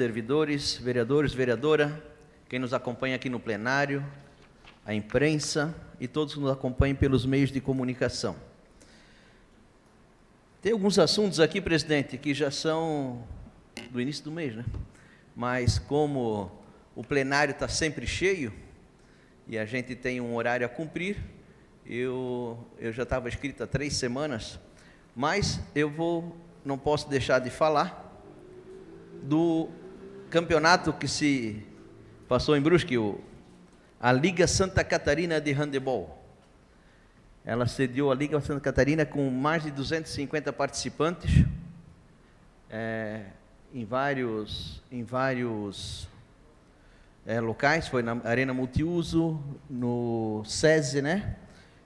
servidores, vereadores, vereadora, quem nos acompanha aqui no plenário, a imprensa e todos que nos acompanham pelos meios de comunicação. Tem alguns assuntos aqui, presidente, que já são do início do mês, né? Mas como o plenário está sempre cheio e a gente tem um horário a cumprir, eu já estava escrito há 3 semanas, mas não posso deixar de falar do campeonato que se passou em Brusque, a Liga Santa Catarina de Handebol. Ela sediou a Liga Santa Catarina com mais de 250 participantes, em vários locais, foi na Arena Multiuso, no SESI, né?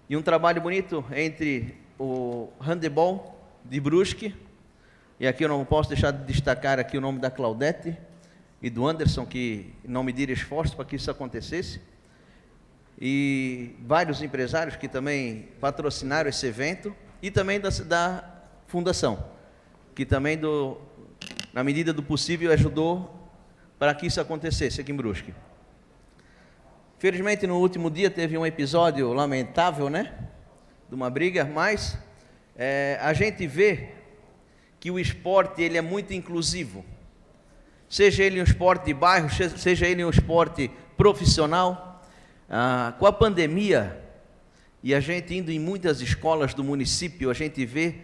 E um trabalho bonito entre o Handebol de Brusque, e aqui eu não posso deixar de destacar aqui o nome da Claudete e do Anderson, que não mediram esforço para que isso acontecesse, e vários empresários que também patrocinaram esse evento, e também da fundação, que também, na medida do possível, ajudou para que isso acontecesse aqui em Brusque. Felizmente, no último dia teve um episódio lamentável, né, de uma briga, mas a gente vê que o esporte ele é muito inclusivo, seja ele um esporte de bairro, seja ele um esporte profissional. Com a pandemia, e a gente indo em muitas escolas do município, a gente vê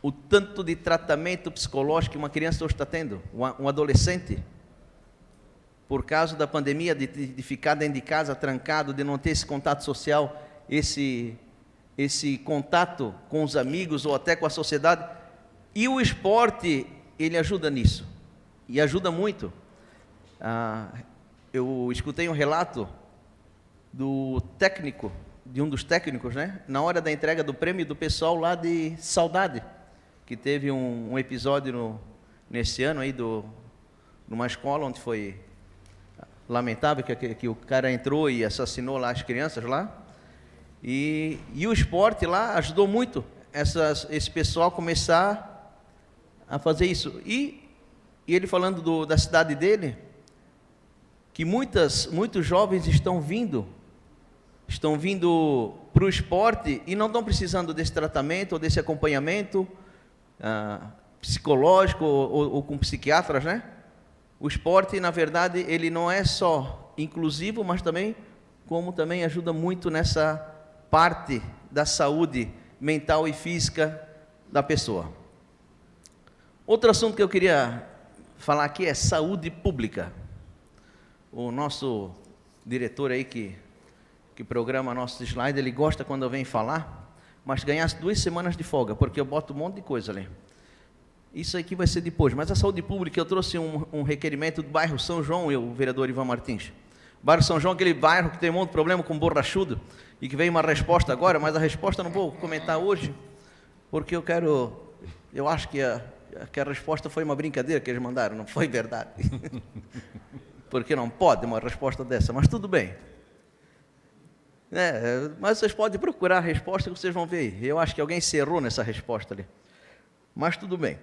o tanto de tratamento psicológico que uma criança hoje está tendo, um adolescente, por causa da pandemia, de ficar dentro de casa trancado, de não ter esse contato social, esse contato com os amigos ou até com a sociedade. E o esporte, ele ajuda nisso, e ajuda muito. Eu escutei um relato do técnico, de um dos técnicos, né, na hora da entrega do prêmio do pessoal lá de Saudade, que teve um episódio nesse ano aí, numa escola onde foi lamentável, que o cara entrou e assassinou lá as crianças lá, e o esporte lá ajudou muito esse pessoal começar a fazer isso. E ele falando da cidade dele, que muitos jovens estão vindo para o esporte e não estão precisando desse tratamento ou desse acompanhamento psicológico ou com psiquiatras, né? O esporte, na verdade, ele não é só inclusivo, mas também ajuda muito nessa parte da saúde mental e física da pessoa. Outro assunto que eu queria falar aqui é saúde pública. O nosso diretor aí que programa nossos slides, ele gosta quando eu venho falar, mas ganhasse 2 semanas de folga, porque eu boto um monte de coisa ali. Isso aqui vai ser depois, mas a saúde pública, eu trouxe um requerimento do bairro São João, o vereador Ivan Martins. Bairro São João, aquele bairro que tem um monte de problema com borrachudo, e que veio uma resposta agora, mas a resposta eu não vou comentar hoje, porque eu acho que a resposta foi uma brincadeira que eles mandaram, não foi verdade. Porque não pode uma resposta dessa, mas tudo bem. Mas vocês podem procurar a resposta que vocês vão ver. Eu acho que alguém se errou nessa resposta ali. Mas tudo bem.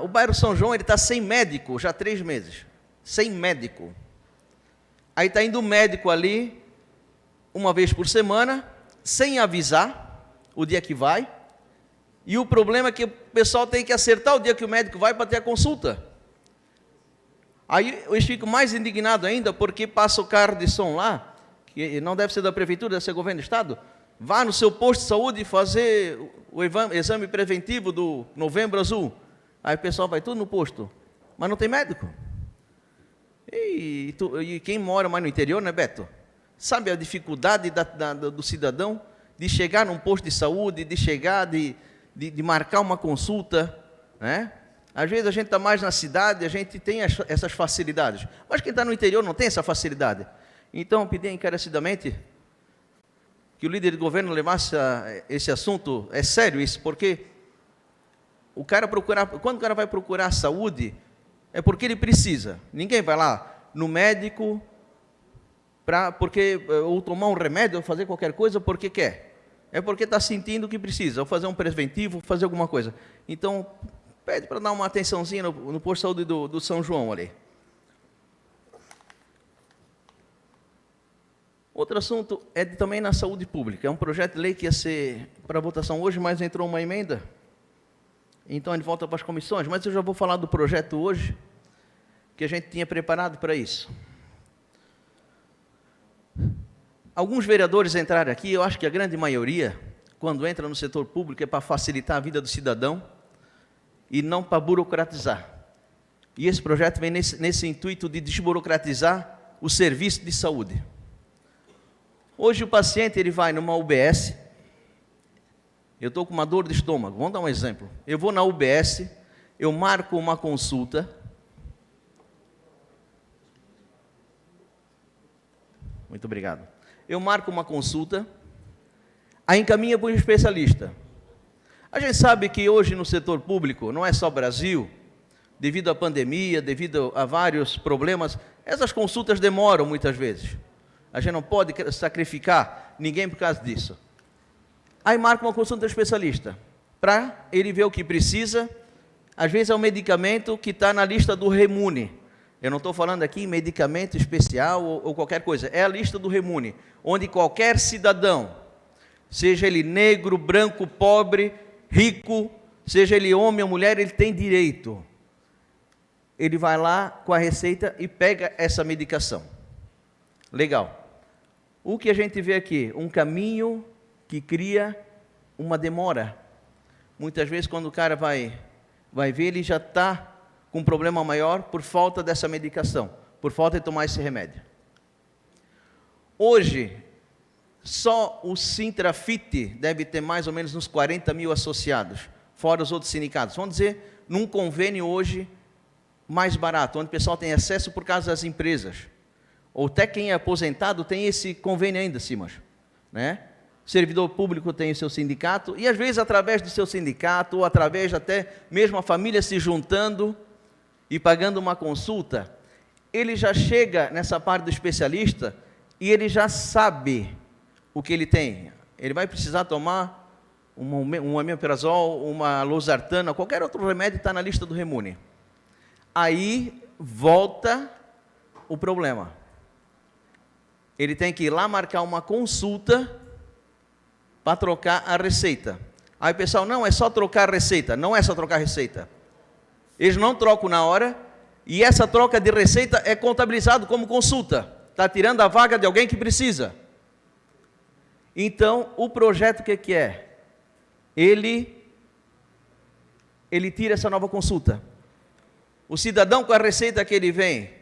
O bairro São João está sem médico já há 3 meses. Sem médico. Aí está indo um médico ali, uma vez por semana, sem avisar o dia que vai. E o problema é que o pessoal tem que acertar o dia que o médico vai para ter a consulta. Aí eu fico mais indignado ainda, porque passa o carro de som lá, que não deve ser da prefeitura, deve ser governo do estado, vá no seu posto de saúde fazer o exame preventivo do Novembro Azul. Aí o pessoal vai tudo no posto, mas não tem médico. E quem mora mais no interior, né, Beto? Sabe a dificuldade do cidadão de chegar num posto de saúde, de chegar, de marcar uma consulta, né? Às vezes a gente está mais na cidade, a gente tem essas facilidades, mas quem está no interior não tem essa facilidade. Então, eu pedi encarecidamente que o líder do governo levasse esse assunto, é sério isso, porque quando o cara vai procurar saúde, é porque ele precisa. Ninguém vai lá no médico ou tomar um remédio, ou fazer qualquer coisa porque quer. É porque está sentindo que precisa, ou fazer um preventivo, fazer alguma coisa. Então, pede para dar uma atençãozinha no posto de saúde do São João ali. Outro assunto é também na saúde pública. É um projeto de lei que ia ser para votação hoje, mas entrou uma emenda. Então ele volta para as comissões. Mas eu já vou falar do projeto hoje, que a gente tinha preparado para isso. Alguns vereadores entraram aqui, eu acho que a grande maioria, quando entra no setor público, é para facilitar a vida do cidadão e não para burocratizar. E esse projeto vem nesse intuito de desburocratizar o serviço de saúde. Hoje o paciente ele vai numa UBS, eu estou com uma dor de estômago, vamos dar um exemplo. Eu vou na UBS, eu marco uma consulta, muito obrigado. Eu marco uma consulta, aí encaminha para um especialista. A gente sabe que hoje no setor público, não é só Brasil, devido à pandemia, devido a vários problemas, essas consultas demoram muitas vezes. A gente não pode sacrificar ninguém por causa disso. Aí marca uma consulta do especialista, para ele ver o que precisa. Às vezes é um medicamento que está na lista do Remune. Eu não estou falando aqui em medicamento especial ou qualquer coisa. É a lista do Remune, onde qualquer cidadão, seja ele negro, branco, pobre, rico, seja ele homem ou mulher, ele tem direito. Ele vai lá com a receita e pega essa medicação. Legal. O que a gente vê aqui? Um caminho que cria uma demora. Muitas vezes, quando o cara vai ver, ele já está com um problema maior por falta dessa medicação, por falta de tomar esse remédio. Hoje, só o Sintrafit deve ter mais ou menos uns 40 mil associados, fora os outros sindicatos. Vamos dizer, num convênio hoje mais barato, onde o pessoal tem acesso por causa das empresas. Ou até quem é aposentado tem esse convênio ainda, Simas, né? O servidor público tem o seu sindicato, e às vezes através do seu sindicato, ou através até mesmo a família se juntando e pagando uma consulta, ele já chega nessa parte do especialista e ele já sabe o que ele tem. Ele vai precisar tomar um omeprazol, uma losartana, qualquer outro remédio está na lista do Remune. Aí volta o problema. Ele tem que ir lá marcar uma consulta para trocar a receita. Aí o pessoal, não, é só trocar a receita. Não é só trocar a receita. Eles não trocam na hora, e essa troca de receita é contabilizado como consulta. Está tirando a vaga de alguém que precisa. Então, o projeto o que é? Ele tira essa nova consulta. O cidadão com a receita que ele vem,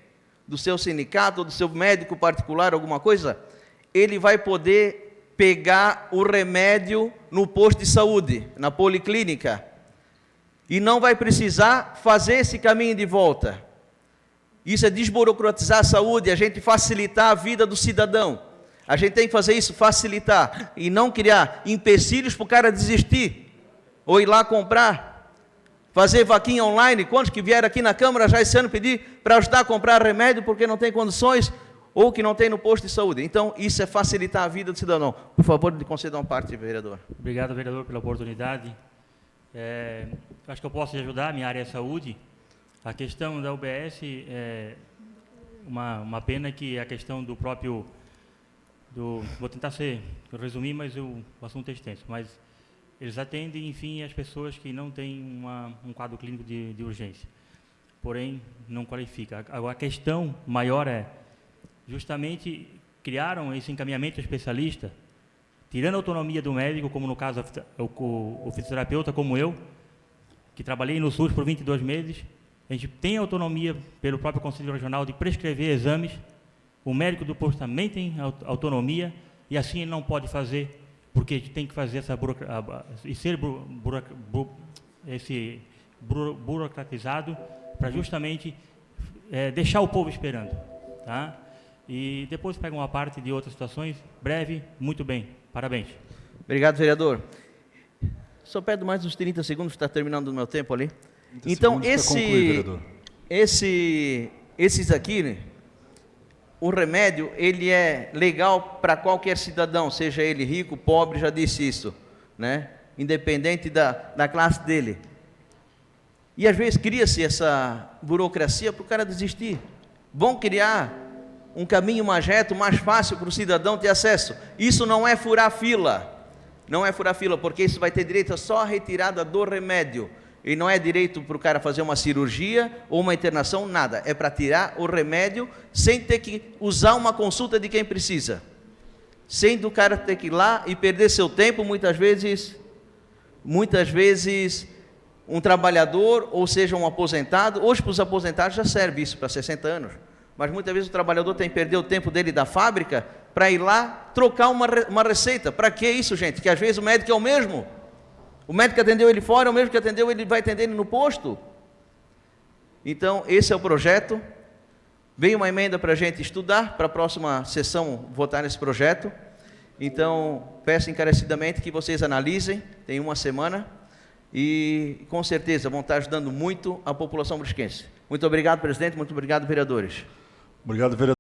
do seu sindicato, do seu médico particular, alguma coisa, ele vai poder pegar o remédio no posto de saúde, na policlínica, e não vai precisar fazer esse caminho de volta. Isso é desburocratizar a saúde, a gente facilitar a vida do cidadão. A gente tem que fazer isso, facilitar, e não criar empecilhos para o cara desistir, ou ir lá comprar, fazer vaquinha online. Quantos que vieram aqui na Câmara já esse ano pedir para ajudar a comprar remédio porque não tem condições, ou que não tem no posto de saúde. Então, isso é facilitar a vida do cidadão. Por favor, me conceda uma parte, vereador. Obrigado, vereador, pela oportunidade. Acho que eu posso ajudar, minha área é saúde. A questão da UBS é uma pena que a questão do próprio... vou tentar resumir, mas o assunto é extenso. Mas eles atendem, enfim, as pessoas que não têm um quadro clínico de urgência. Porém, não qualifica. Agora, a questão maior é, justamente, criaram esse encaminhamento especialista, tirando a autonomia do médico, como no caso o fisioterapeuta, como eu, que trabalhei no SUS por 22 meses, a gente tem autonomia pelo próprio Conselho Regional de prescrever exames, o médico do posto também tem autonomia, e assim ele não pode fazer, porque tem que fazer essa burocratizado para justamente deixar o povo esperando, tá? E depois pega uma parte de outras situações, breve, muito bem, parabéns. Obrigado, vereador. Só peço mais uns 30 segundos, está terminando o meu tempo ali. Então, esses aqui, né, o remédio, ele é legal para qualquer cidadão, seja ele rico, pobre, já disse isso, né? Independente da classe dele. E às vezes cria-se essa burocracia para o cara desistir. Vão criar um caminho mais reto, mais fácil para o cidadão ter acesso. Isso não é furar fila. Não é furar fila, porque isso vai ter direito a só a retirada do remédio. E não é direito para o cara fazer uma cirurgia ou uma internação, nada. É para tirar o remédio sem ter que usar uma consulta de quem precisa. Sem do cara ter que ir lá e perder seu tempo, muitas vezes um trabalhador, ou seja, um aposentado. Hoje para os aposentados já serve isso, para 60 anos. Mas muitas vezes o trabalhador tem que perder o tempo dele da fábrica para ir lá trocar uma receita. Para que isso, gente? Que às vezes o médico é o mesmo. O médico que atendeu ele fora é o mesmo que atendeu, ele vai atender ele no posto. Então, esse é o projeto. Veio uma emenda para a gente estudar, para a próxima sessão votar nesse projeto. Então, peço encarecidamente que vocês analisem, tem uma semana, e com certeza vão estar ajudando muito a população brusquense. Muito obrigado, presidente, muito obrigado, vereadores. Obrigado, vereador.